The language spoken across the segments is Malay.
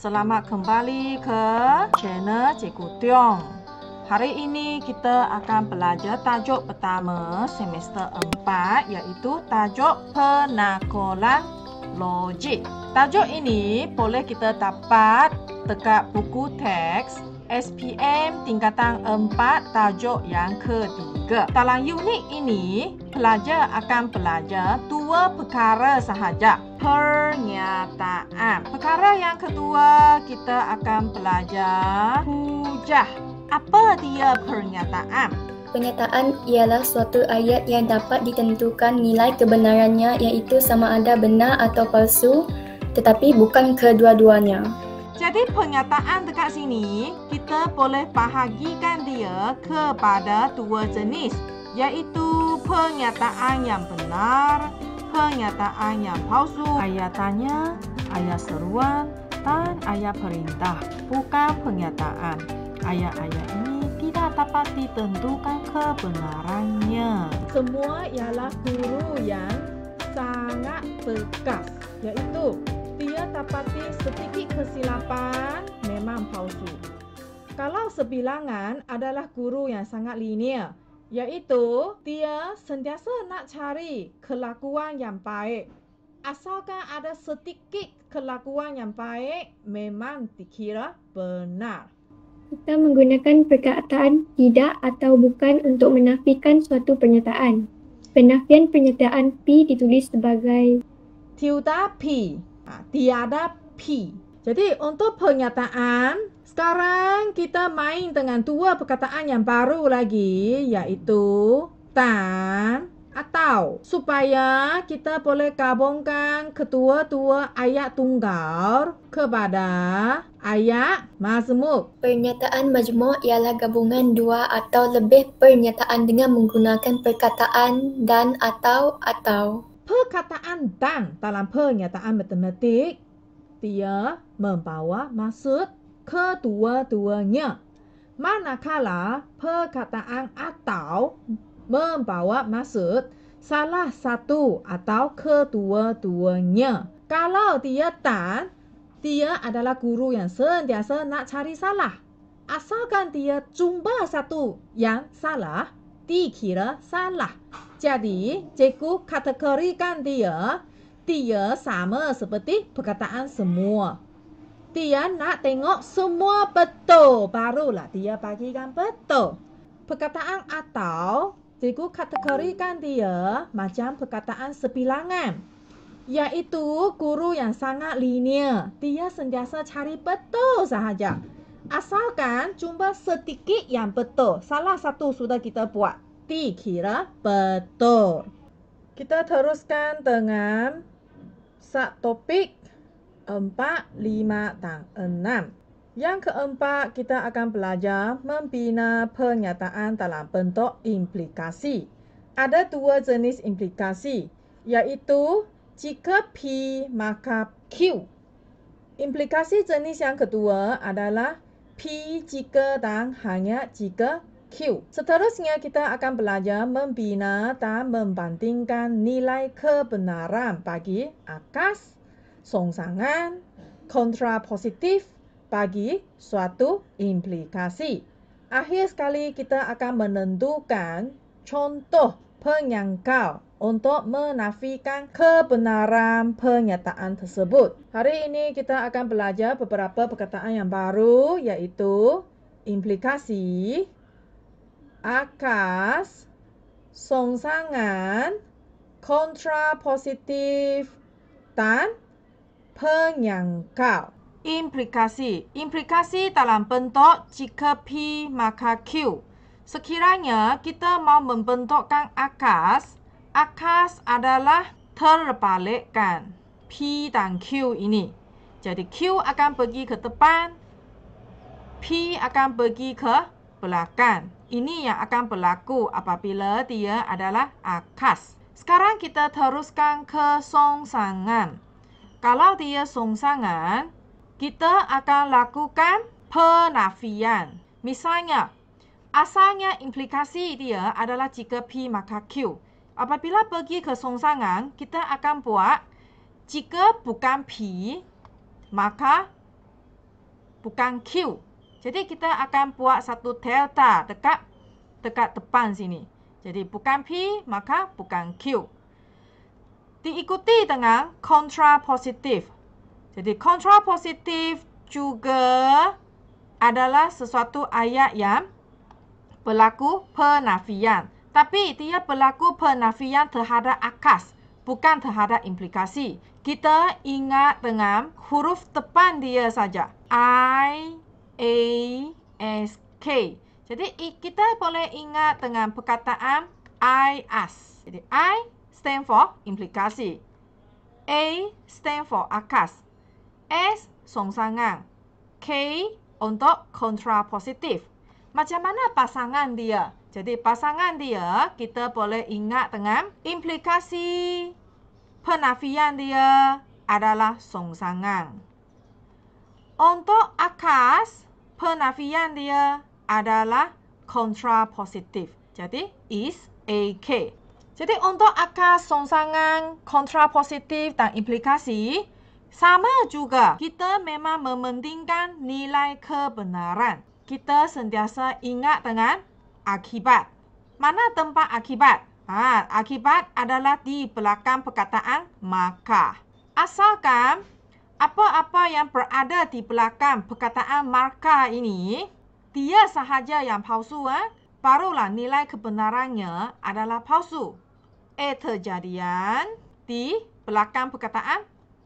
Selamat kembali ke channel Cikgu Tiong. Hari ini kita akan belajar tajuk pertama semester 4, iaitu tajuk penakulan logik. Tajuk ini boleh kita dapat dekat buku teks SPM tingkatan 4 tajuk yang ketiga. Dalam unit ini, pelajar akan belajar dua perkara sahaja. Pernyataan. Perkara yang kedua, kita akan belajar hujah. Apa dia pernyataan? Pernyataan ialah suatu ayat yang dapat ditentukan nilai kebenarannya, iaitu sama ada benar atau palsu, tetapi bukan kedua-duanya. Jadi pernyataan dekat sini, kita boleh bahagikan dia kepada dua jenis, iaitu pernyataan yang benar, pernyataan yang palsu. Ayat tanya, ayat seruan, dan ayat perintah, bukan pernyataan. Ayat-ayat ini tidak dapat ditentukan kebenarannya. Semua ialah guru yang sangat tegas, iaitu dia dapati sedikit kesilapan memang palsu. Kalau sebilangan adalah guru yang sangat linear, iaitu dia sentiasa nak cari kelakuan yang baik. Asalkan ada sedikit kelakuan yang baik, memang dikira benar. Kita menggunakan perkataan tidak atau bukan untuk menafikan suatu pernyataan. Penafian pernyataan P ditulis sebagai tiada P, tiada P. Jadi untuk pernyataan, sekarang kita main dengan dua perkataan yang baru lagi, iaitu dan atau, supaya kita boleh gabungkan kedua-dua ayat tunggal kepada ayat majmuk. pernyataan majmuk ialah gabungan dua atau lebih pernyataan dengan menggunakan perkataan dan atau. Perkataan dan dalam pernyataan matematik, dia membawa maksud kedua-duanya. Manakala perkataan atau membawa maksud salah satu atau kedua-duanya. Kalau dia dan, dia adalah guru yang sentiasa nak cari salah. Asalkan dia jumpa satu yang salah, dikira salah. Jadi, cikgu kategorikan dia sama seperti perkataan semua. Dia nak tengok semua betul, barulah dia bagikan betul. Perkataan atau, cikgu kategorikan dia macam perkataan sebilangan, iaitu guru yang sangat linear. Dia sentiasa cari betul sahaja. Asalkan jumpa sedikit yang betul, salah satu sudah kita buat, dikira betul. Kita teruskan dengan subtopik 4, 5 dan 6. Yang keempat, kita akan belajar membina pernyataan dalam bentuk implikasi. Ada dua jenis implikasi, iaitu jika P maka Q. Implikasi jenis yang kedua adalah P jika dan hanya jika Q. Seterusnya kita akan belajar membina dan membandingkan nilai kebenaran bagi akas, songsangan, kontrapositif bagi suatu implikasi. Akhir sekali kita akan menentukan contoh penyangkal untuk menafikan kebenaran pernyataan tersebut. Hari ini kita akan belajar beberapa perkataan yang baru, iaitu implikasi, akas, songsangan, kontrapositif, dan penyangkal. Implikasi dalam bentuk jika P maka Q. Sekiranya kita mau membentukkan akas adalah terbalikkan P dan Q ini. Jadi Q akan pergi ke depan, P akan pergi ke belakang. Ini yang akan berlaku apabila dia adalah akas. Sekarang kita teruskan ke songsangan. Kalau dia songsangan, kita akan lakukan penafian. Misalnya, asalnya implikasi dia adalah jika P maka Q. Apabila pergi ke songsangan, kita akan buat jika bukan P, maka bukan Q. Jadi kita akan buat satu delta dekat depan sini. Jadi bukan P, maka bukan Q. Diikuti dengan kontrapositif. Jadi kontrapositif juga adalah sesuatu ayat yang berlaku penafian. Tapi dia berlaku penafian terhadap akas, bukan terhadap implikasi. Kita ingat dengan huruf depan dia saja. I, A, S, K. Jadi kita boleh ingat dengan perkataan I, as. Jadi I stand for implikasi. A stand for akas. S songsangan. K untuk kontrapositif. Macam mana pasangan dia? Jadi pasangan dia kita boleh ingat dengan implikasi penafian dia adalah songsangan. Untuk akas, penafian dia adalah kontrapositif. Jadi is AK. Jadi untuk akas, songsangan, kontrapositif dan implikasi sama juga. Kita memang mementingkan nilai kebenaran. Kita sentiasa ingat dengan akibat. Mana tempat akibat? Akibat adalah di belakang perkataan maka. Asalkan apa-apa yang berada di belakang perkataan maka ini, dia sahaja yang palsu, barulah nilai kebenarannya adalah palsu. Terjadian di belakang perkataan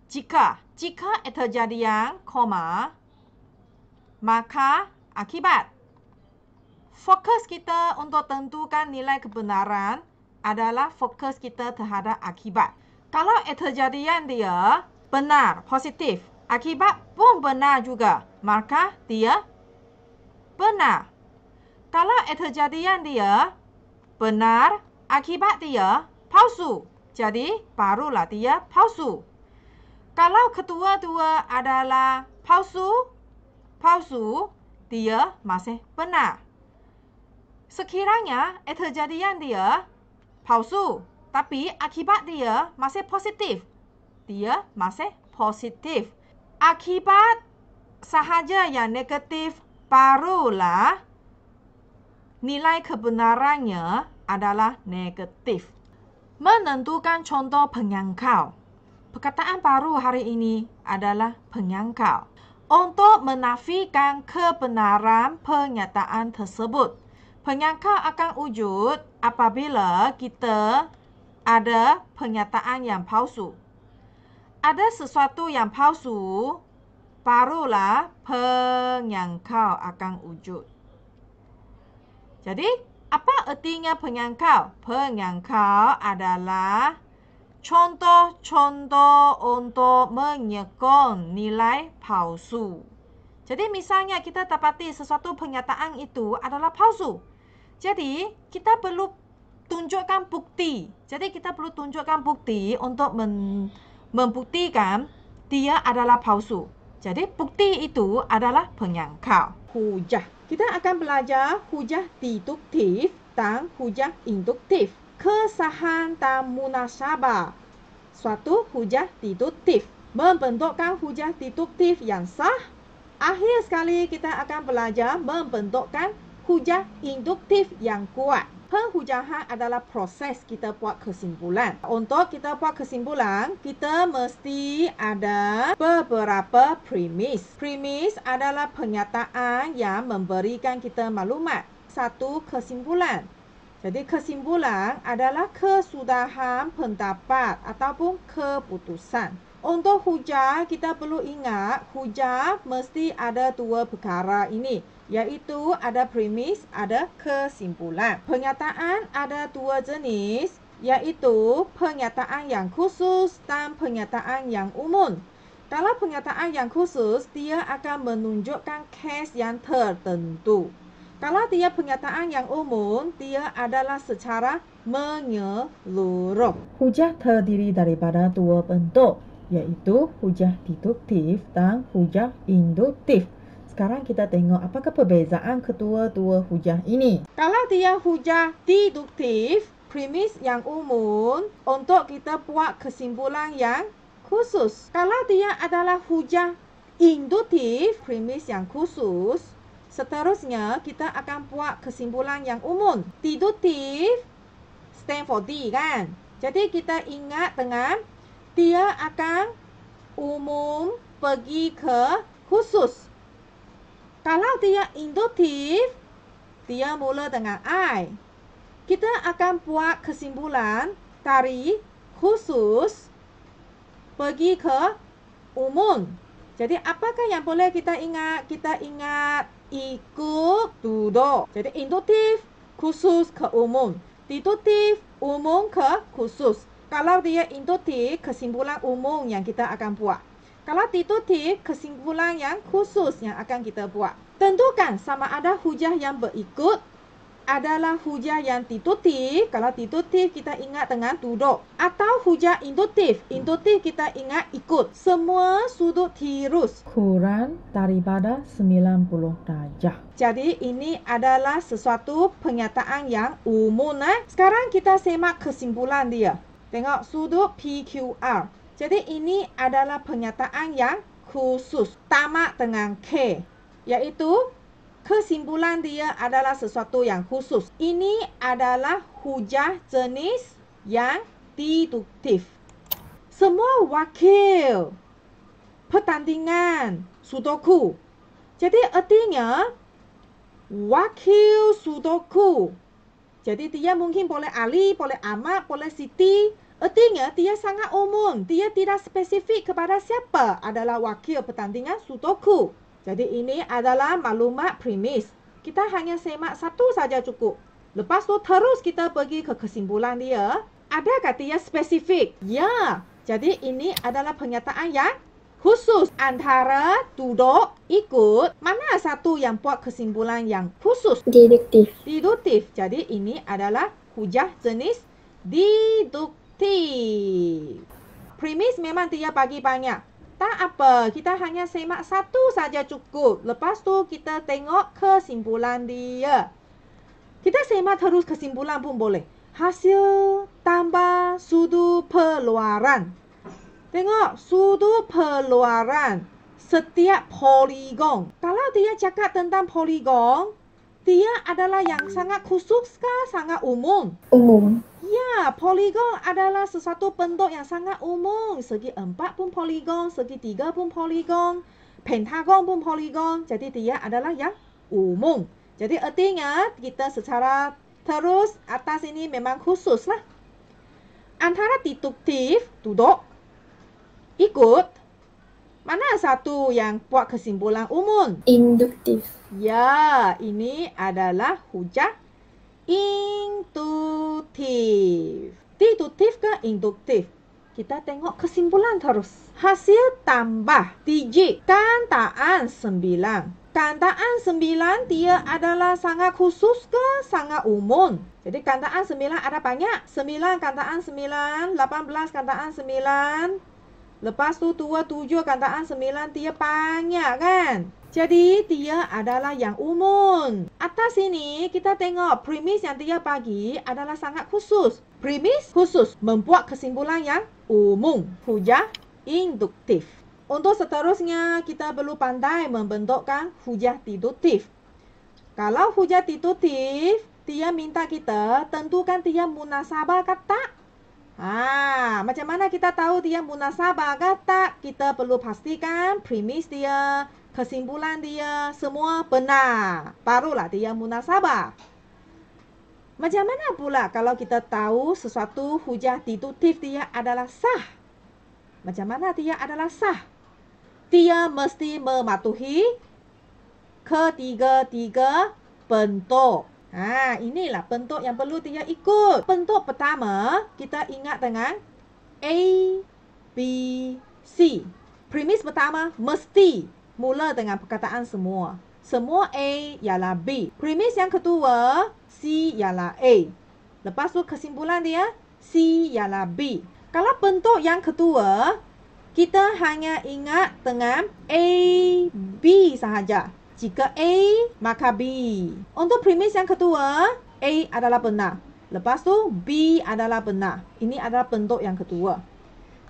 jika. Jika terjadian, maka akibat. Fokus kita untuk tentukan nilai kebenaran adalah fokus kita terhadap akibat. Kalau terjadian dia benar, positif, akibat pun benar juga, maka dia benar. Kalau terjadian dia benar, akibat dia palsu, jadi barulah dia palsu. Kalau kedua-dua adalah palsu, dia masih benar. Sekiranya terjadian dia palsu, tapi akibat dia masih positif, dia masih positif. Akibat sahaja yang negatif, barulah nilai kebenarannya adalah negatif. Menentukan contoh penyangkal. Perkataan baru hari ini adalah penyangkal. Untuk menafikan kebenaran pernyataan tersebut. Penyangkal akan wujud apabila kita ada pernyataan yang palsu. Ada sesuatu yang palsu, barulah penyangkal akan wujud. Jadi, apa artinya penyangkal? Penyangkal adalah contoh-contoh untuk menyokong nilai palsu. Jadi misalnya kita dapati sesuatu pernyataan itu adalah palsu. Jadi kita perlu tunjukkan bukti. Jadi kita perlu tunjukkan bukti untuk membuktikan dia adalah palsu. Jadi bukti itu adalah penyangkal. Hujah. Kita akan belajar hujah deduktif dan hujah induktif. Kesahan dan munasabah. Suatu hujah deduktif. Membentukkan hujah deduktif yang sah. Akhir sekali kita akan belajar membentukkan hujah induktif yang kuat. Penghujahan adalah proses kita buat kesimpulan. Untuk kita buat kesimpulan, kita mesti ada beberapa premis. Premis adalah pernyataan yang memberikan kita maklumat. Satu kesimpulan. Jadi kesimpulan adalah kesudahan pendapat ataupun keputusan. Untuk hujah, kita perlu ingat hujah mesti ada dua perkara ini. Iaitu ada premis, ada kesimpulan. Pernyataan ada dua jenis, iaitu pernyataan yang khusus dan pernyataan yang umum. Dalam pernyataan yang khusus, dia akan menunjukkan kes yang tertentu. Kalau dia pernyataan yang umum, dia adalah secara menyeluruh. Hujah terdiri daripada dua bentuk, iaitu hujah deduktif dan hujah induktif. Sekarang kita tengok apakah perbezaan kedua-dua hujah ini. Kalau dia hujah deduktif, premis yang umum untuk kita buat kesimpulan yang khusus. Kalau dia adalah hujah induktif, premis yang khusus. Seterusnya, kita akan buat kesimpulan yang umum. Deduktif, stand for D kan? Jadi, kita ingat dengan dia akan umum pergi ke khusus. Kalau dia induktif, dia mula dengan I. Kita akan buat kesimpulan dari khusus pergi ke umum. Jadi, apakah yang boleh kita ingat? Kita ingat ikut, duduk. Jadi, induktif, khusus ke umum. Deduktif, umum ke khusus. Kalau dia induktif, kesimpulan umum yang kita akan buat. Kalau deduktif, kesimpulan yang khusus yang akan kita buat. Tentukan sama ada hujah yang berikut adalah hujah yang deduktif. Kalau deduktif kita ingat dengan duduk. Atau hujah induktif. Induktif kita ingat ikut. Semua sudut tirus kurang daripada 90 darjah. Jadi ini adalah sesuatu pernyataan yang umum. Sekarang kita semak kesimpulan dia. Tengok sudut PQR. Jadi ini adalah pernyataan yang khusus. Tamat dengan K. Iaitu kesimpulan dia adalah sesuatu yang khusus. Ini adalah hujah jenis yang deduktif. Semua wakil pertandingan sudoku. Jadi artinya wakil sudoku. Jadi dia mungkin boleh Ali, boleh Ahmad, boleh Siti. Artinya dia sangat umum. Dia tidak spesifik kepada siapa adalah wakil pertandingan sudoku. Jadi ini adalah maklumat premis. Kita hanya semak satu saja cukup. Lepas tu terus kita pergi ke kesimpulan dia. Adakah dia spesifik? Ya. Jadi ini adalah pernyataan yang khusus. Antara duduk, ikut, mana satu yang buat kesimpulan yang khusus? Deduktif. Deduktif. Jadi ini adalah hujah jenis deduktif. Premis memang dia bagi banyak. Tak apa, kita hanya semak satu saja cukup. Lepas tu kita tengok kesimpulan dia. Kita semak terus kesimpulan pun boleh. Hasil tambah sudut pengeluaran. Tengok, sudut pengeluaran setiap poligon. Kalau dia cakap tentang poligon, dia adalah yang sangat khusus ke sangat umum? Umum. Ya, poligon adalah sesuatu bentuk yang sangat umum. Segi 4 pun poligon, segi 3 pun poligon, pentagon pun poligon. Jadi dia adalah yang umum. Jadi artinya kita secara terus atas ini memang khusus lah. Antara deduktif, duduk, ikut, mana satu yang buat kesimpulan umum? Induktif. Ya, ini adalah hujah induktif. Deduktif ke induktif? Kita tengok kesimpulan terus. Hasil tambah digit kantaan 9. Kantaan 9 dia adalah sangat khusus ke sangat umum? Jadi kantaan 9 ada banyak. 9 kantaan 9, 18 kantaan 9. Lepas tu 27 kantaan 9 dia banyak kan? Jadi dia adalah yang umum. Atas sini kita tengok premis yang dia bagi adalah sangat khusus. Premis khusus membuat kesimpulan yang umum. Hujah induktif. Untuk seterusnya kita perlu pandai membentukkan hujah deduktif. Kalau hujah deduktif, dia minta kita tentukan dia munasabah ke tak. Macam mana kita tahu dia munasabah ke tak? Kita perlu pastikan premis dia, kesimpulan dia semua benar. Barulah dia munasabah. Macam mana pula kalau kita tahu sesuatu hujah deduktif dia adalah sah? Macam mana dia adalah sah? Dia mesti mematuhi ketiga-tiga bentuk. Inilah bentuk yang perlu dia ikut. Bentuk pertama, kita ingat dengan A, B, C. Premis pertama, mesti mula dengan perkataan semua. Semua A ialah B. Premis yang kedua, C ialah A. Lepas tu kesimpulan dia, C ialah B. Kalau bentuk yang kedua, kita hanya ingat dengan A, B sahaja. Jika A, maka B. Untuk premis yang kedua, A adalah benar. Lepas tu, B adalah benar. Ini adalah bentuk yang kedua.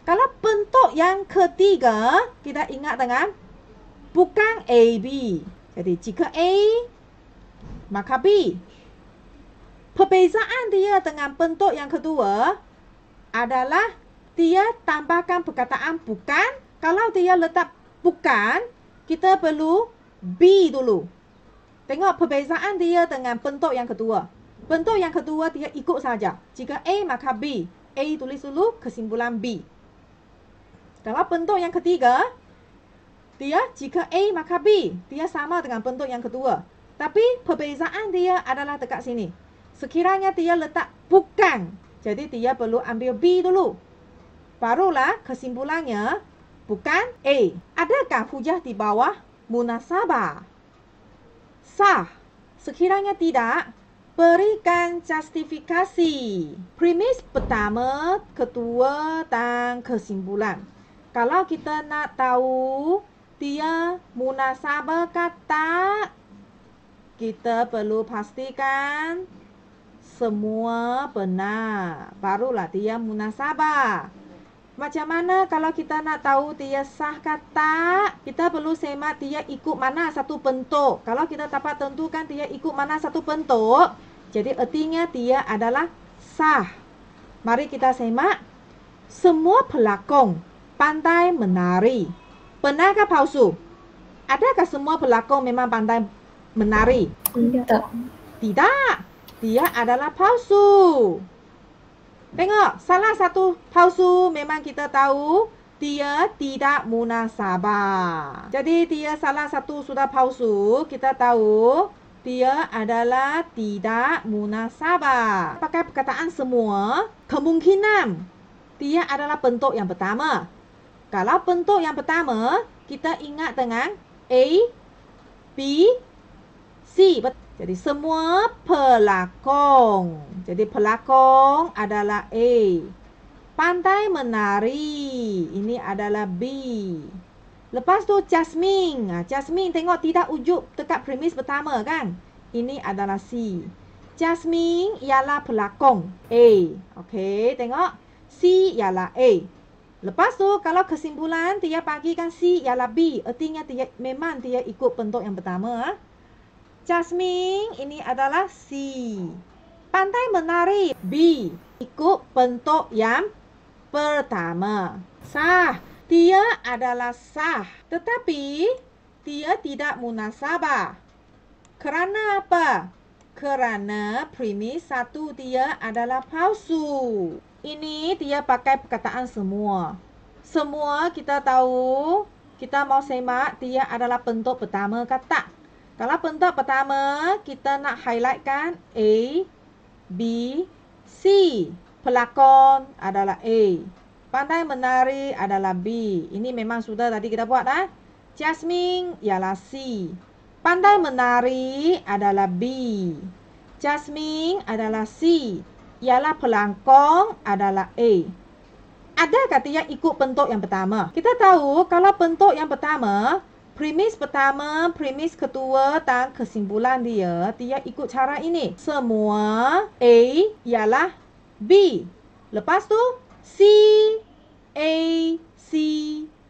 Kalau bentuk yang ketiga, kita ingat dengan bukan A, B. Jadi jika A, maka B. Perbezaan dia dengan bentuk yang kedua adalah dia tambahkan perkataan bukan. Kalau dia letak bukan, kita perlu B dulu. Tengok perbezaan dia dengan bentuk yang kedua. Bentuk yang kedua dia ikut saja. Jika A maka B. A tulis dulu kesimpulan B. Kalau bentuk yang ketiga, dia jika A maka B. Dia sama dengan bentuk yang kedua. Tapi perbezaan dia adalah dekat sini. Sekiranya dia letak bukan, jadi dia perlu ambil B dulu. Barulah kesimpulannya bukan A. Adakah hujah di bawah munasabah? Sah. Sekiranya tidak, berikan justifikasi. Premis pertama, kedua dan kesimpulan. Kalau kita nak tahu dia munasabah ke tak, kita perlu pastikan semua benar. Barulah dia munasabah. Macam mana kalau kita nak tahu dia sah ke tak? Kita perlu semak dia ikut mana satu bentuk. Kalau kita dapat tentukan dia ikut mana satu bentuk, jadi artinya dia adalah sah. Mari kita semak. Semua pelakon pandai menari. Benar ke palsu? Adakah semua pelakon memang pandai menari? Tidak. Tidak. Dia adalah palsu. Tengok, salah satu palsu memang kita tahu dia tidak munasabah. Jadi dia salah satu sudah palsu, kita tahu dia adalah tidak munasabah. Pakai perkataan semua, kemungkinan dia adalah bentuk yang pertama. Kalau bentuk yang pertama, kita ingat dengan A, B, C. Jadi semua pelakon. Jadi pelakon adalah A. Pandai menari. Ini adalah B. Lepas tu Jasmine. Jasmine tengok tidak ujuk dekat premis pertama kan? Ini adalah C. Jasmine ialah pelakon A. Okey, tengok. C ialah A. Lepas tu kalau kesimpulan dia bagikan C ialah B. Artinya dia memang dia ikut bentuk yang pertama. Jasmine ini adalah C. Pandai menari B. Ikut bentuk yang pertama. Sah. Dia adalah sah. Tetapi dia tidak munasabah. Kerana apa? Kerana premis satu dia adalah palsu. Ini dia pakai perkataan semua. Semua kita tahu, kita mau semak dia adalah bentuk pertama ke tak? Kalau bentuk pertama, kita nak highlightkan A, B, C. Pelakon adalah A. Pandai menari adalah B. Ini memang sudah tadi kita buat dah. Jasmine ialah C. Pandai menari adalah B. Jasmine adalah C. Ialah pelakon adalah A. Adakah dia ikut bentuk yang pertama? Kita tahu kalau bentuk yang pertama, premis pertama, premis kedua dan kesimpulan dia ikut cara ini. Semua A ialah B. Lepas tu C, A, C,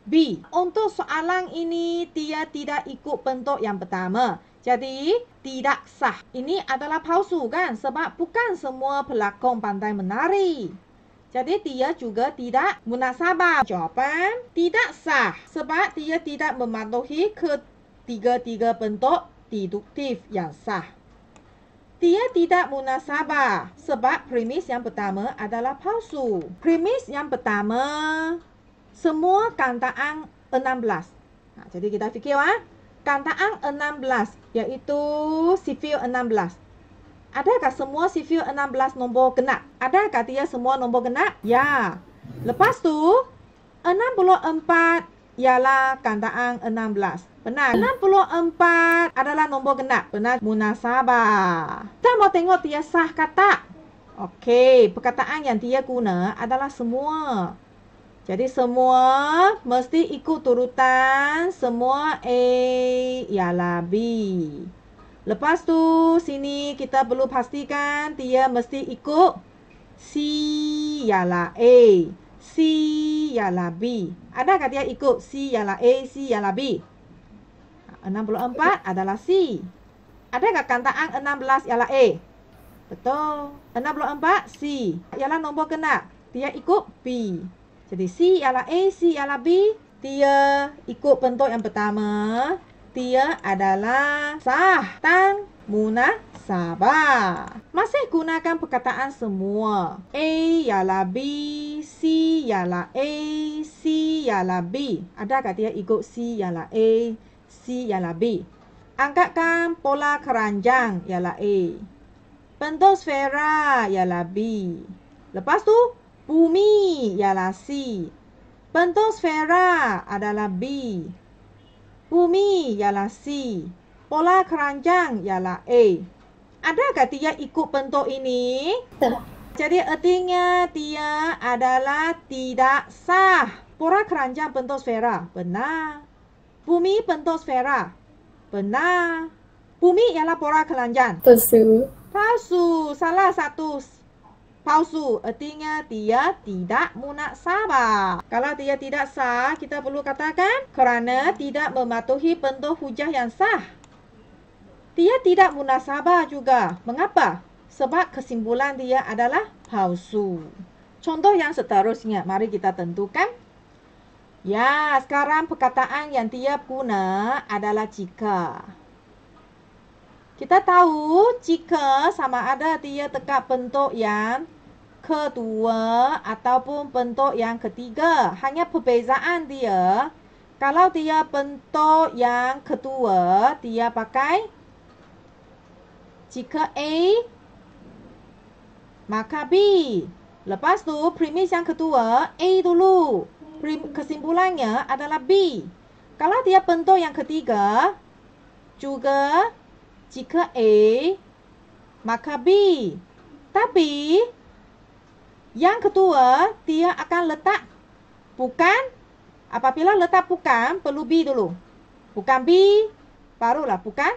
B. Untuk soalan ini dia tidak ikut bentuk yang pertama. Jadi tidak sah. Ini adalah palsu kan? Sebab bukan semua pelakon pandai menari. Jadi dia juga tidak munasabah. Jawapan tidak sah. Sebab dia tidak mematuhi ketiga-tiga bentuk deduktif yang sah. Dia tidak munasabah. Sebab premis yang pertama adalah palsu. Premis yang pertama, semua kantaan 16. Jadi kita fikir kantaan 16 iaitu sifil 16. Adakah semua sifil 16 nombor genap? Adakah dia semua nombor genap? Ya. Lepas tu 64 ialah kantaan 16. Benar. 64 adalah nombor genap. Benar. Munasabah. Kita mau tengok dia sah ke tak? Okey, perkataan yang dia guna adalah semua. Jadi semua mesti ikut turutan. Semua A ialah B. Lepas tu sini kita perlu pastikan dia mesti ikut C ialah A. C ialah B. Adakah dia ikut C ialah A, C ialah B? 64 adalah C. Ada nggak kantaan 16 ialah A? Betul. 64 C ialah nombor genap. Dia ikut B. Jadi C ialah A, C ialah B. Dia ikut bentuk yang pertama. Dia adalah sah dan munasabah. Masih gunakan perkataan semua. A ialah B, C ialah A, C ialah B. Adakah dia ikut C ialah A, C ialah B? Angkatkan pola keranjang ialah A. Bentuk sfera ialah B. Lepas tu, bumi ialah C. Bentuk sfera adalah B. Bumi ialah C. Pola keranjang ialah A. Adakah dia ikut bentuk ini? Tak. Jadi artinya dia adalah tidak sah. Pola keranjang bentuk sfera. Benar. Bumi bentuk sfera. Benar. Bumi ialah pola keranjang. Palsu. Palsu. Salah satu palsu. Artinya dia tidak munasabah. Kalau dia tidak sah, kita perlu katakan kerana tidak mematuhi bentuk hujah yang sah. Dia tidak munasabah juga. Mengapa? Sebab kesimpulan dia adalah palsu. Contoh yang seterusnya. Mari kita tentukan. Ya, sekarang perkataan yang dia guna adalah jika. Kita tahu jika sama ada dia tegak bentuk yang kedua ataupun bentuk yang ketiga. Hanya perbezaan dia, kalau dia bentuk yang kedua, dia pakai jika A, maka B. Lepas tu, premis yang kedua, A dulu. Kesimpulannya adalah B. Kalau dia bentuk yang ketiga, juga jika A, maka B. Tapi, yang kedua, dia akan letak bukan. Apabila letak bukan, perlu B dulu. Bukan B, barulah bukan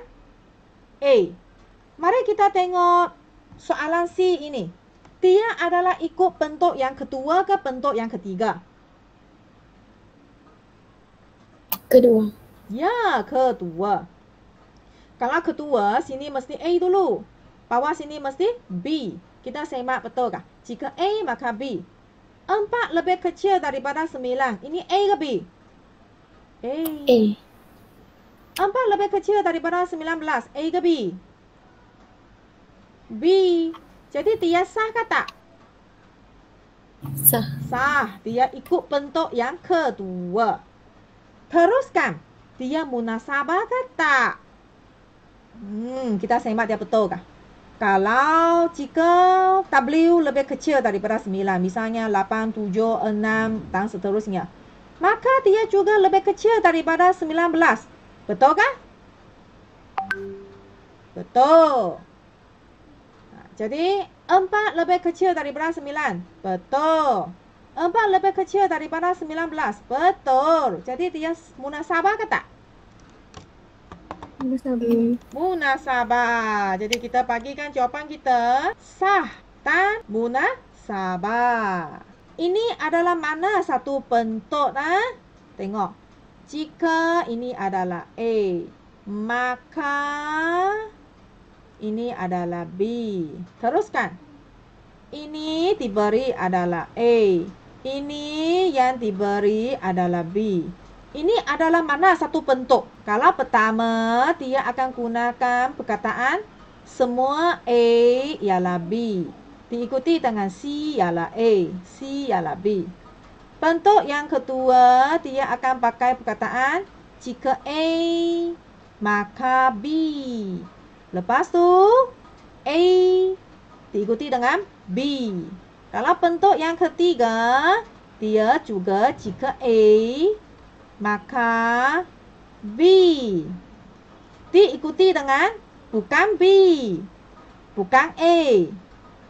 A. Mari kita tengok soalan C ini. Dia adalah ikut bentuk yang kedua ke bentuk yang ketiga? Kedua. Ya, kedua. Kalau kedua, sini mesti A dulu. Bawah sini mesti B. Kita semak betul kah? Jika A, maka B. 4 lebih kecil daripada 9. Ini A ke B? A. A. 4 lebih kecil daripada 19. A ke B? B. Jadi dia sah ke tak? Sah. Sah. Dia ikut bentuk yang kedua. Teruskan. Dia munasabah ke tak? Kita semak dia betul kah? Kalau jika W lebih kecil daripada 9, misalnya 8, 7, 6 dan seterusnya, maka dia juga lebih kecil daripada 19. Betul kah? Betul. Jadi 4 lebih kecil daripada 9. Betul. 4 lebih kecil daripada 19. Betul. Jadi dia munasabah ke tak? Munasabah. Munasabah. Jadi kita bagikan jawapan kita sah dan munasabah. Ini adalah mana satu bentuk? Tengok. Jika ini adalah A, maka ini adalah B. Teruskan. Ini diberi adalah A. Ini yang diberi adalah B. Ini adalah mana satu bentuk? Kalau pertama, dia akan gunakan perkataan semua A ialah B. Diikuti dengan C ialah A, C ialah B. Bentuk yang kedua, dia akan pakai perkataan jika A, maka B. Lepas tu, A diikuti dengan B. Kalau bentuk yang ketiga, dia juga jika A, maka B. Diikuti dengan bukan B, bukan A.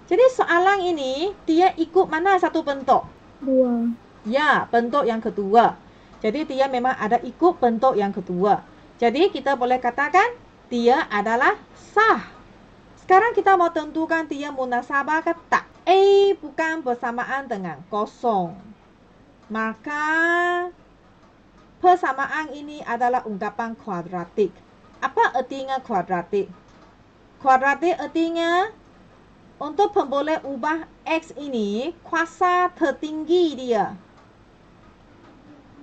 Jadi soalan ini, dia ikut mana satu bentuk? Dua. Ya, bentuk yang kedua. Jadi dia memang ada ikut bentuk yang kedua. Jadi kita boleh katakan dia adalah sah. Sekarang kita mau tentukan dia munasabah ke tak. A bukan bersamaan dengan kosong. Maka persamaan ini adalah ungkapan kuadratik. Apa artinya kuadratik? Kuadratik artinya untuk pemboleh ubah X ini, kuasa tertinggi dia.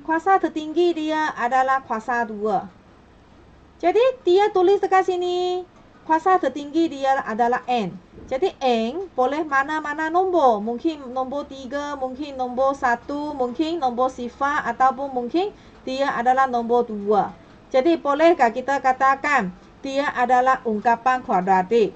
Kuasa tertinggi dia adalah kuasa 2. Jadi, dia tulis dekat sini, kuasa tertinggi dia adalah N. Jadi, N boleh mana-mana nombor. Mungkin nombor 3, mungkin nombor 1, mungkin nombor sifar, ataupun mungkin dia adalah nombor 2. Jadi, bolehkah kita katakan dia adalah ungkapan kuadratik?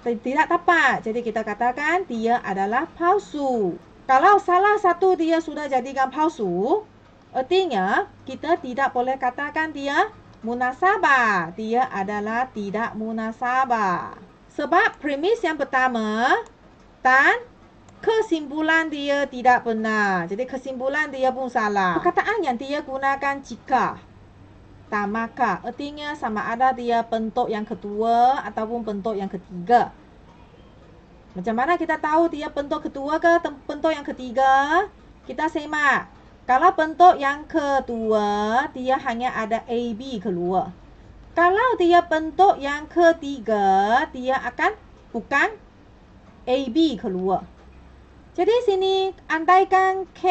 Tidak tepat. Jadi, kita katakan dia adalah palsu. Kalau salah satu dia sudah jadikan palsu, artinya kita tidak boleh katakan dia munasabah. Dia adalah tidak munasabah. Sebab premis yang pertama dan kesimpulan dia tidak benar. Jadi kesimpulan dia pun salah. Perkataan yang dia gunakan jika dan maka, artinya sama ada dia bentuk yang kedua ataupun bentuk yang ketiga. Macam mana kita tahu dia bentuk kedua ke bentuk yang ketiga? Kita semak. Kalau bentuk yang kedua, dia hanya ada A, B keluar. Kalau dia bentuk yang ketiga, dia akan bukan A, B keluar. Jadi sini, andaikan K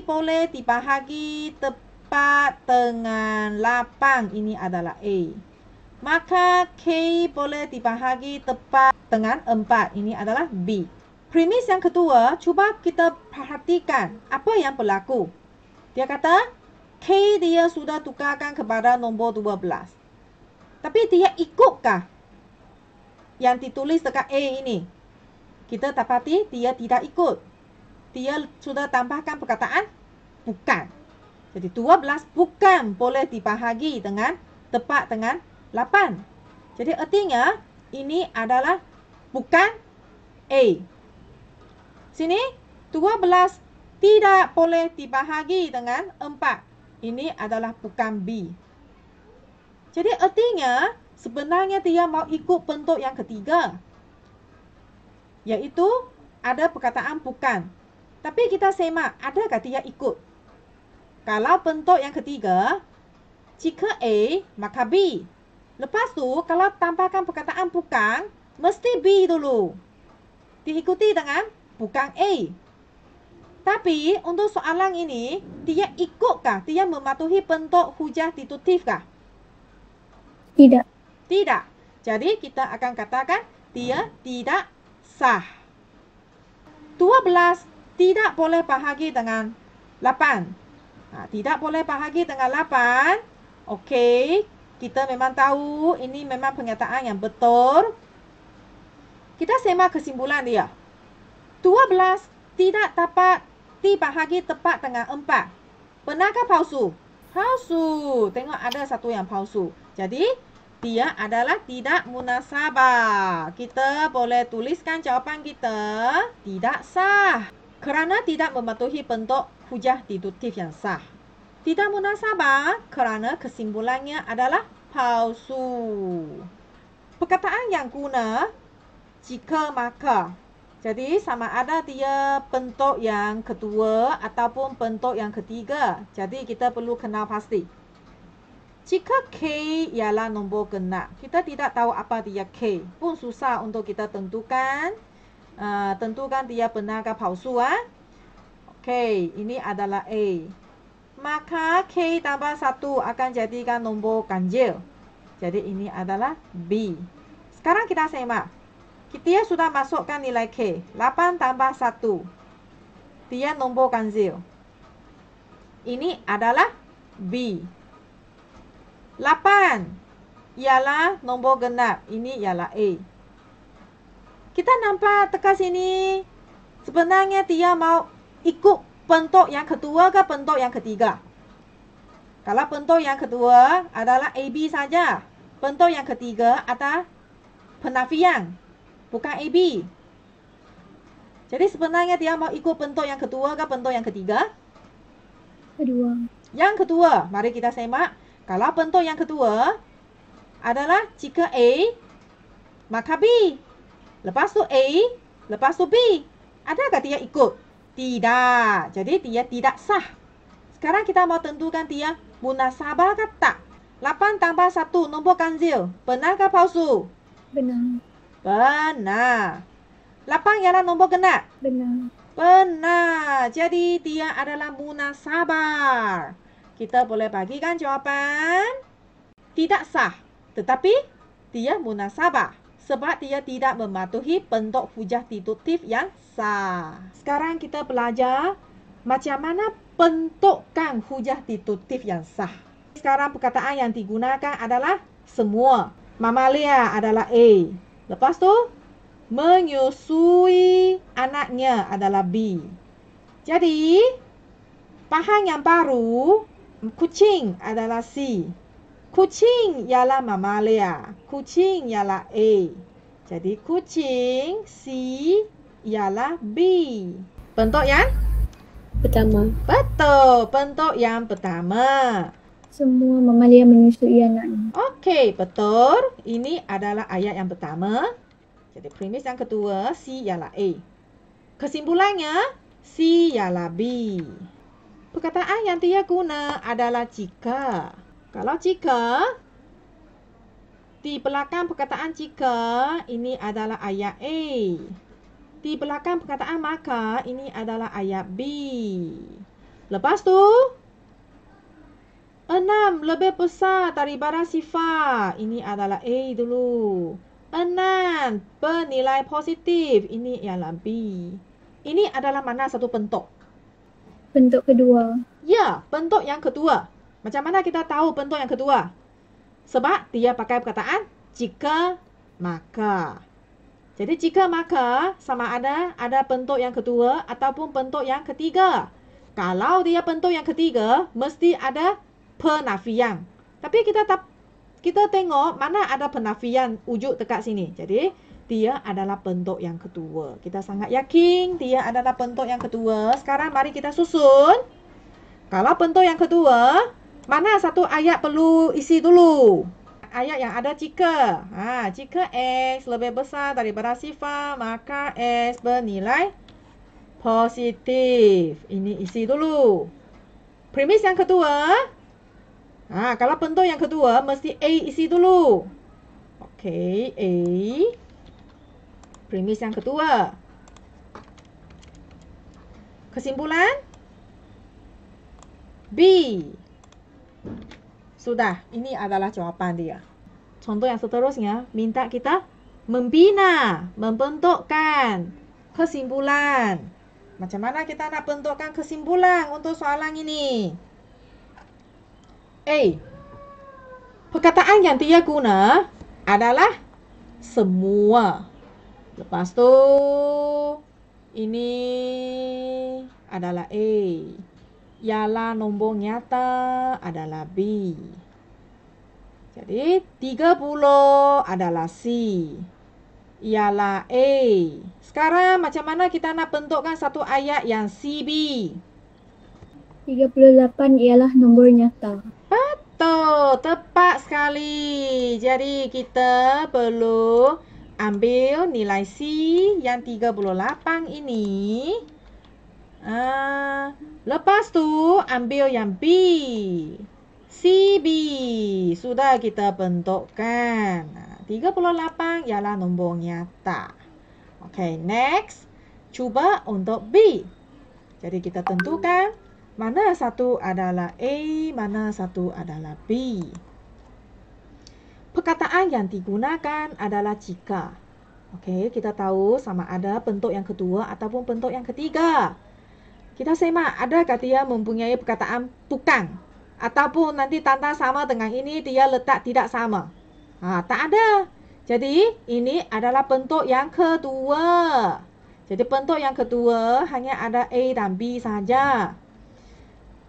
boleh dibahagi tepat dengan 8, ini adalah A. Maka K boleh dibahagi tepat dengan 4, ini adalah B. Premis yang kedua, cuba kita perhatikan apa yang berlaku. Dia kata, K dia sudah tukarkan kepada nombor 12. Tapi dia ikutkah yang ditulis dekat A ini? Kita dapati dia tidak ikut. Dia sudah tambahkan perkataan bukan. Jadi 12 bukan boleh dibahagi dengan tepat dengan 8. Jadi artinya ini adalah bukan A. Sini 12 tidak boleh dibahagi dengan 4. Ini adalah bukan B. Jadi artinya sebenarnya dia mau ikut bentuk yang ketiga. Yaitu ada perkataan bukan. Tapi kita semak, adakah dia ikut? Kalau bentuk yang ketiga, jika A, maka B. Lepas tu, kalau tambahkan perkataan bukan, mesti B dulu. Diikuti dengan bukan A. Tapi untuk soalan ini, dia ikutkah? Dia mematuhi bentuk hujah deduktifkah? Tidak. Tidak. Jadi kita akan katakan dia tidak sah. 12 tidak boleh bahagi dengan 8. Tidak boleh bahagi dengan 8. Okey, kita memang tahu ini memang pernyataan yang betul. Kita semak kesimpulan dia. 12 tidak dapat dibahagi tepat dengan 4. Benarkah palsu? Palsu. Tengok ada satu yang palsu. Jadi, dia adalah tidak munasabah. Kita boleh tuliskan jawapan kita tidak sah. Kerana tidak mematuhi bentuk hujah deduktif yang sah. Tidak munasabah kerana kesimpulannya adalah palsu. Perkataan yang guna jika maka. Jadi sama ada dia bentuk yang kedua ataupun bentuk yang ketiga. Jadi kita perlu kenal pasti. Jika K ialah nombor genap, kita tidak tahu apa dia K. Pun susah untuk kita tentukan. Tentukan dia benar ke palsu. Okey, ini adalah A. Maka K tambah 1 akan jadikan nombor ganjil. Jadi ini adalah B. Sekarang kita semak. Kita sudah masukkan nilai K. 8 tambah 1. Dia nombor ganjil. Ini adalah B. 8 ialah nombor genap. Ini ialah A. Kita nampak dekat sini. Sebenarnya dia mau ikut bentuk yang kedua ke bentuk yang ketiga. Kalau bentuk yang kedua adalah AB saja. Bentuk yang ketiga adalah penafian. Bukan AB. Jadi sebenarnya dia mau ikut bentuk yang kedua ke bentuk yang ketiga? Kedua. Yang kedua. Mari kita semak. Kalau bentuk yang kedua adalah jika A, maka B. Lepas tu A, lepas tu B. Adakah dia ikut? Tidak. Jadi dia tidak sah. Sekarang kita mau tentukan dia munasabah ke tak? 8 tambah 1 nombor ganjil. Benar ke palsu? Benar. Benar. 8 ialah nombor genap. Benar. Benar. Jadi dia adalah munasabah. Kita boleh bagikan jawapan tidak sah. Tetapi dia munasabah. Sebab dia tidak mematuhi bentuk hujah deduktif yang sah. Sekarang kita belajar macam mana bentukkan hujah deduktif yang sah. Sekarang perkataan yang digunakan adalah semua. Mamalia adalah A. Lepas tu, menyusui anaknya adalah B. Jadi, bahan yang baru, kucing adalah C. Kucing ialah mamalia. Kucing ialah A. Jadi, kucing C ialah B. Bentuk yang? Pertama. Betul. Bentuk yang pertama. Semua mamalia menyusui anaknya. Okey, betul. Ini adalah ayat yang pertama. Jadi, premis yang kedua, C ialah A. Kesimpulannya, C ialah B. Perkataan yang dia guna adalah jika. Kalau jika, di belakang perkataan jika, ini adalah ayat A. Di belakang perkataan maka, ini adalah ayat B. Lepas tu, 6 lebih besar daripada sifar. Ini adalah A dulu. 6 bernilai positif. Ini ialah B. Ini adalah mana satu bentuk? Bentuk kedua. Ya, bentuk yang kedua. Macam mana kita tahu bentuk yang kedua? Sebab dia pakai perkataan jika, maka. Jadi jika maka sama ada bentuk yang kedua ataupun bentuk yang ketiga. Kalau dia bentuk yang ketiga, mesti ada penafian. Tapi kita tengok mana ada penafian wujud dekat sini. Jadi dia adalah bentuk yang kedua. Kita sangat yakin dia adalah bentuk yang kedua. Sekarang mari kita susun. Kalau bentuk yang kedua, mana satu ayat perlu isi dulu? Ayat yang ada jika. Jika X lebih besar daripada sifar, maka X bernilai positif. Ini isi dulu. Premis yang kedua. Kalau bentuk yang kedua, mesti A isi dulu. Okey, A. Premis yang kedua. Kesimpulan? B. Sudah, ini adalah jawapan dia. Contoh yang seterusnya, minta kita membina, membentukkan kesimpulan. Macam mana kita nak bentukkan kesimpulan untuk soalan ini? A. Perkataan yang dia guna adalah semua. Lepas tu, ini adalah A. Ialah nombor nyata adalah B. Jadi 30 adalah C. Ialah A. Sekarang macam mana kita nak bentukkan satu ayat yang CB? 38 ialah nombor nyata. Betul, tepat sekali. Jadi kita perlu ambil nilai C yang 38 ini. Lepas tu ambil yang B. CB. Sudah kita bentukkan. 38 ialah nombor nyata. Okay, next. Cuba untuk B. Jadi kita tentukan mana satu adalah A, mana satu adalah B. Perkataan yang digunakan adalah jika. Okay, kita tahu sama ada bentuk yang kedua ataupun bentuk yang ketiga. Kita semak, adakah dia mempunyai perkataan bukan? Ataupun nanti tanda sama dengan ini, dia letak tidak sama. Tak ada. Jadi, ini adalah bentuk yang kedua. Jadi, bentuk yang kedua hanya ada A dan B saja.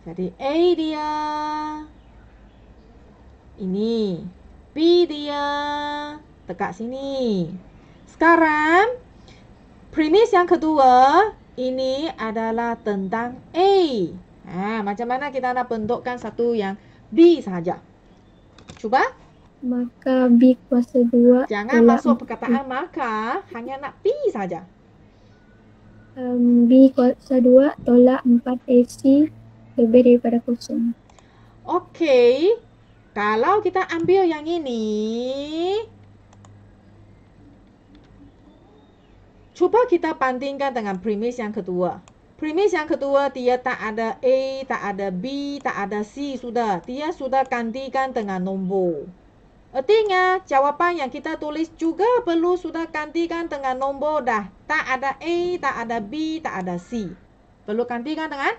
Jadi, A dia ini. B dia dekat sini. Sekarang, premis yang kedua, ini adalah tentang A. Macam mana kita nak bentukkan satu yang B saja? Cuba. Maka B kuasa 2. Jangan masuk perkataan maka, hanya nak B saja. B kuasa 2 tolak 4AC lebih daripada kosong. Okey. Kalau kita ambil yang ini, cuba kita bandingkan dengan premis yang kedua. Premis yang kedua dia tak ada A, tak ada B, tak ada C sudah. Dia sudah gantikan dengan nombor. Artinya jawapan yang kita tulis juga perlu sudah gantikan dengan nombor dah. Tak ada A, tak ada B, tak ada C. Perlu gantikan dengan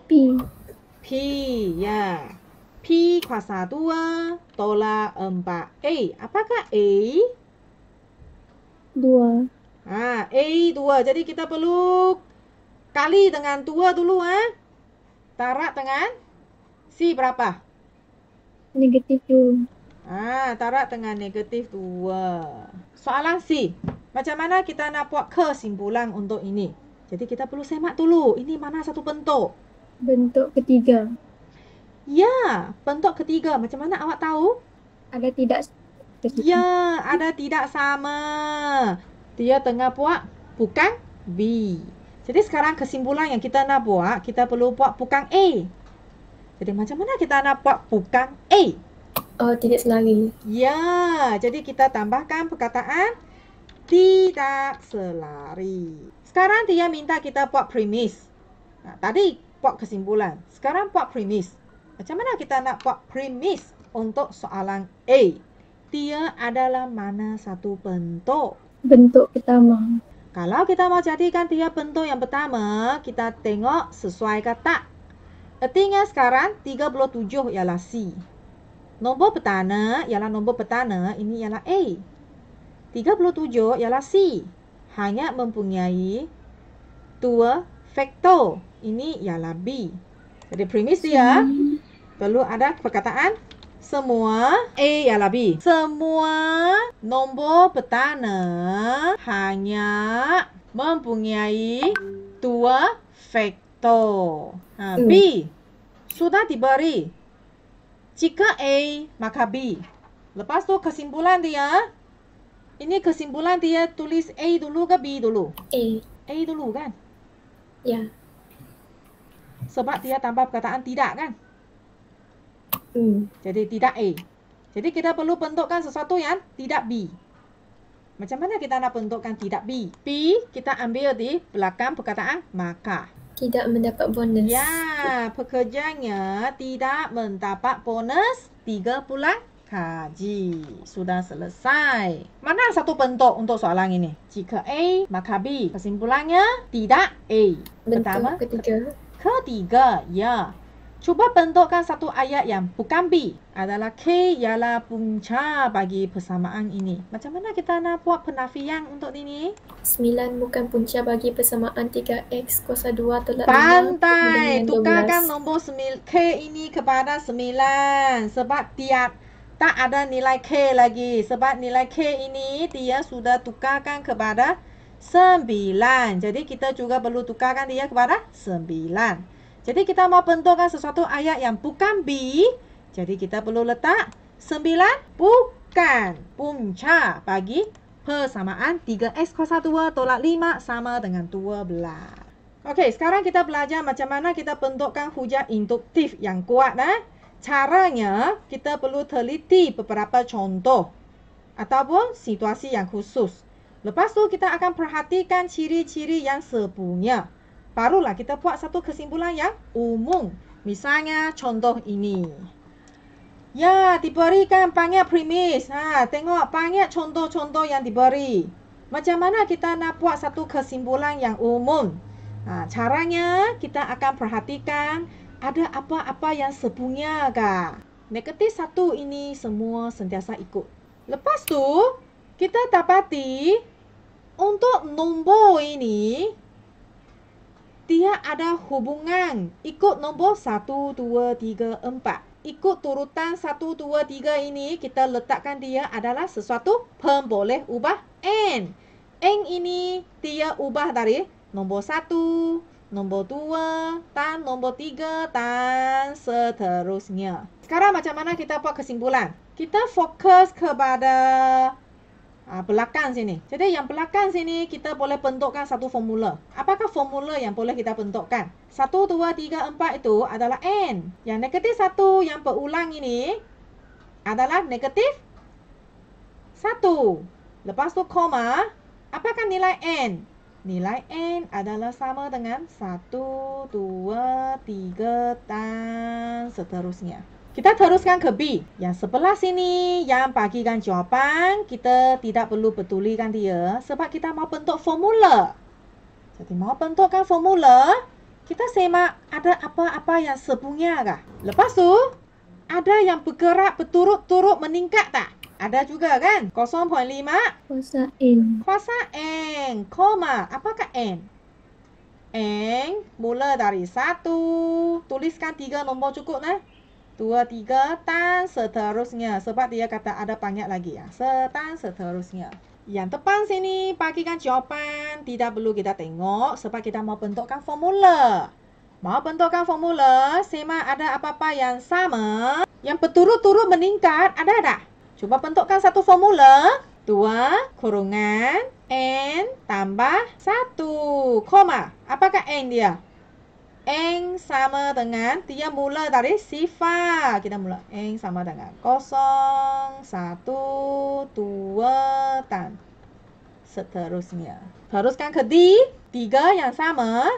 P. P, ya. P kuasa 2 tolak 4A. Apakah A? 2. A 2. Jadi kita perlu kali dengan 2 dulu. Tarak dengan C berapa? Negatif 2. Tarak dengan negatif 2. Soalan C. Macam mana kita nak buat kesimpulan untuk ini? Jadi kita perlu semak dulu. Ini mana satu bentuk? Bentuk ketiga. Ya, bentuk ketiga. Macam mana awak tahu? Ada tidak? Ya, ada tidak sama. Dia tengah buat bukan B. Jadi sekarang kesimpulan yang kita nak buat, kita perlu buat bukan A. Jadi macam mana kita nak buat bukan A? Oh, tidak selari. Ya, jadi kita tambahkan perkataan tidak selari. Sekarang dia minta kita buat premis. Tadi buat kesimpulan. Sekarang buat premis. Macam mana kita nak buat premis untuk soalan A? Dia adalah mana satu bentuk? Bentuk pertama. Kalau kita mau jadikan dia bentuk yang pertama, kita tengok sesuai ke tak. Artinya sekarang 37 ialah C. Nombor pertama ialah nombor pertama, ini ialah A. 37 ialah C. Hanya mempunyai 2 faktor. Ini ialah B. Jadi premis dia perlu ada perkataan semua A ialah B. Semua nombor pertama hanya mempunyai 2 faktor. B sudah diberi. Jika A, maka B. Lepas tu kesimpulan dia. Ini kesimpulan dia tulis A dulu ke B dulu? A. A dulu kan? Ya. Sebab dia tambah perkataan tidak kan? Jadi tidak A. Jadi kita perlu bentukkan sesuatu yang tidak B. Macam mana kita nak bentukkan tidak B? B kita ambil di belakang perkataan maka. Tidak mendapat bonus. Ya, pekerjanya tidak mendapat bonus 3 bulan gaji. Sudah selesai. Mana satu bentuk untuk soalan ini? Jika A, maka B. Kesimpulannya tidak A. Bentuk Pertama, ketiga. Ketiga, ya. Cuba bentukkan satu ayat yang bukan B. Adalah K ialah punca bagi persamaan ini. Macam mana kita nak buat penafian untuk ini? 9 bukan punca bagi persamaan 3x kuasa 2 tolak 5. Pandai. Tukarkan nombor K ini kepada 9. Sebab dia tak ada nilai K lagi. Sebab nilai K ini dia sudah tukarkan kepada 9. Jadi kita juga perlu tukarkan dia kepada 9. Jadi kita mau bentukkan sesuatu ayat yang bukan B. Jadi kita perlu letak 9 bukan punca bagi persamaan 3x kuasa 2 tolak 5 sama dengan 12. Okey, sekarang kita belajar macam mana kita bentukkan hujah induktif yang kuat. Caranya kita perlu teliti beberapa contoh ataupun situasi yang khusus. Lepas tu kita akan perhatikan ciri-ciri yang sepunya. Barulah kita buat satu kesimpulan yang umum. Misalnya contoh ini. Ya, diberikan banyak premis. Tengok banyak contoh-contoh yang diberi. Macam mana kita nak buat satu kesimpulan yang umum? Caranya kita akan perhatikan ada apa-apa yang sepunya kah? Negatif 1 ini semua sentiasa ikut. Lepas tu, kita dapati untuk nombor ini dia ada hubungan ikut nombor 1, 2, 3, 4. Ikut turutan 1, 2, 3 ini kita letakkan dia adalah sesuatu pemboleh ubah N. N ini dia ubah dari nombor 1, nombor 2 dan nombor 3 dan seterusnya. Sekarang macam mana kita buat kesimpulan? Kita fokus kepada Belakang sini. Jadi yang belakang sini kita boleh bentukkan satu formula. Apakah formula yang boleh kita bentukkan? 1, 2, 3, 4 itu adalah N. Yang negatif 1 yang berulang ini adalah negatif 1. Lepas tu koma. Apakah nilai N? Nilai N adalah sama dengan 1, 2, 3 dan seterusnya. Kita teruskan ke B. Yang sebelah sini yang bagikan jawapan, kita tidak perlu pedulikan dia sebab kita mau bentuk formula. Jadi mau bentukkan formula, kita semak ada apa-apa yang sembunyi kah? Lepas tu, ada yang bergerak berturut-turut meningkat tak? Ada juga kan? 0.5 Kuasa N. kuasa N, koma. Apakah N? N mula dari 1. Tuliskan 3 nombor cukup nah. 2, 3 dan seterusnya. Sebab dia kata ada banyak lagi ya. Dan seterusnya. Yang depan sini bagikan jawapan. Tidak perlu kita tengok sebab kita mau bentukkan formula. Mau bentukkan formula, semak ada apa-apa yang sama. Yang berturut-turut meningkat, ada tak? Cuba bentukkan satu formula. 2 kurungan N tambah 1, koma. Apakah N dia? N sama dengan, dia mula dari sifar. Kita mula N sama dengan 0, 1, 2 dan seterusnya. Teruskan ke D. 3 yang sama.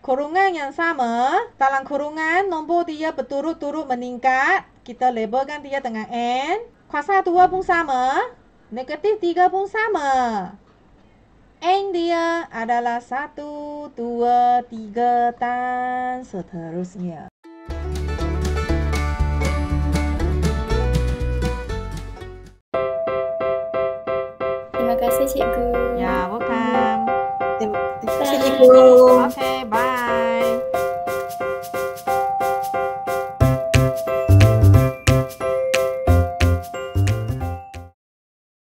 Kurungan yang sama. Dalam kurungan nombor dia berturut-turut meningkat. Kita labelkan dia dengan N. Kuasa 2 pun sama. Negatif 3 pun sama. N dia adalah 1, 2, 3 dan seterusnya. Terima kasih cikgu. Ya, welcome. Terima kasih cikgu. Okay.